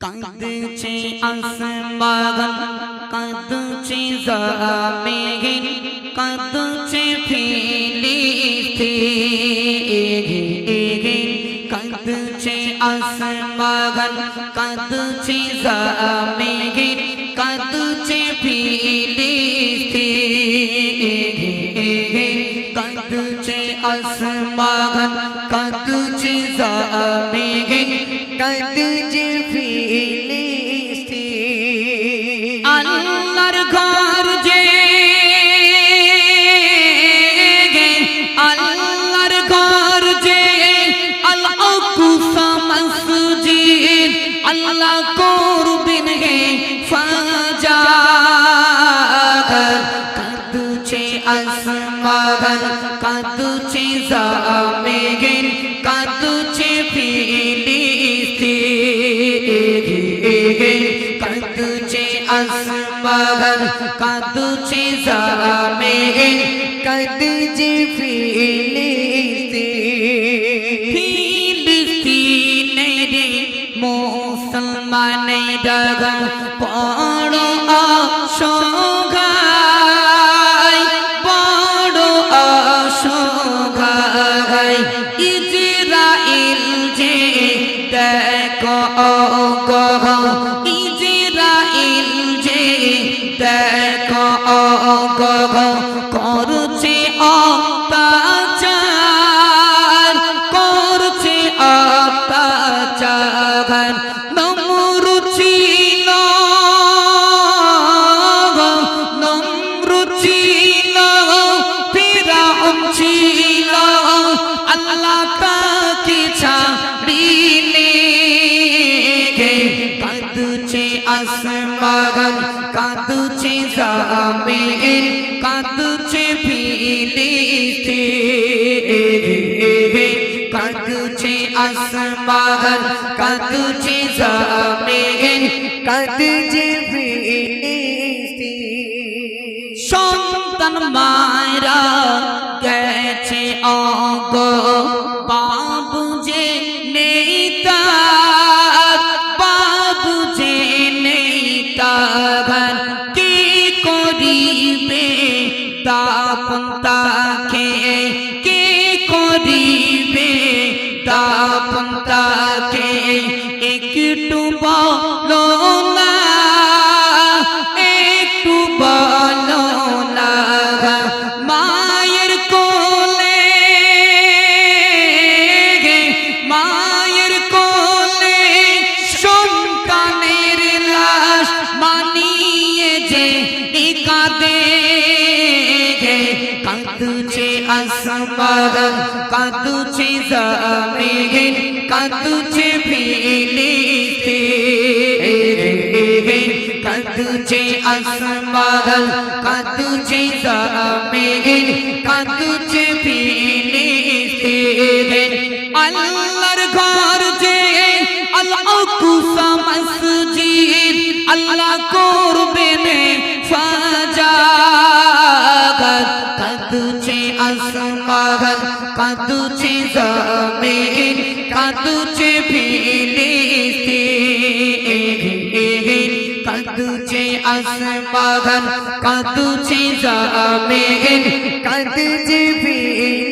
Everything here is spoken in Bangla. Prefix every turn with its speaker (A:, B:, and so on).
A: কাঁদছে আসমান, কাঁদছে জমিন, কাঁদছে ফিলিস্তিন। কাঁদছে আসমান, কাঁদছে জমিন, কাঁদছে ফিলিস্তিন। কাঁদছে আসমান, কাঁদছে জমিন, কাঁদছে ফিলিস্তিন। আল্লাহর ঘর যে, আল্লাহর ঘর যে, আল আকসা মসজিদ, আল্লাহ করবেন হে ফাজার। কাঁদছে আসমান, কাঁদছে জমিন, কাঁদছে ফিলিস্তিন। কাঁদছে আসমান, কাঁদছে জমিন, কাঁদছে ফিলিস্তিন। ফিলিস্তিনের মুসলমানেরা বড় অসহায়, বড় অসহায়। ইসরাইল যে দেখো গো, ইসরাইল যে দেখো গো, করছে অত্যাচার, করছে অত্যাচার। নমরুদ ছিল, নমরুদ ছিল, ফিরআউন ছিল, আল্লাহ তাকে ছাড়িলে। কাঁদছে আসমান, কাঁদছে জমিন, কাঁদছে ফিলিস্তিন। কাঁদছে আসমান, কাঁদছে জমিন, কাঁদছে ফিলিস্তিন। সন্তান মায়েরা গেছে অগো, বাবু যে নেই তার, বাবু যে নেই তার। কি করিবে দাপন তাকে, কি করিবে দাপন তাকে। একটু বলো না, একটু বলো না। মায়ের কোলে, মায়ের কোলে সন্তানের লাশ মানিয়ে যে কাঁদে। কাঁদছে আসমান, কাঁদছে জমিন, কাঁদছে ফিলিস্তিন। কাঁদছে আসমান, কাঁদছে জমিন, কাঁদছে ফিলিস্তিন। আল্লাহর ঘর যে, আল আকসা মসজিদ, আল্লাহ করবেন ফাজার। কাঁদছে আসমান, কাঁদছে জমিন, কাঁদছে ফিলিস্তিন। কাঁদছে আসমান, কাঁদছে জমিন, কাঁদছে ফিলিস্তিন।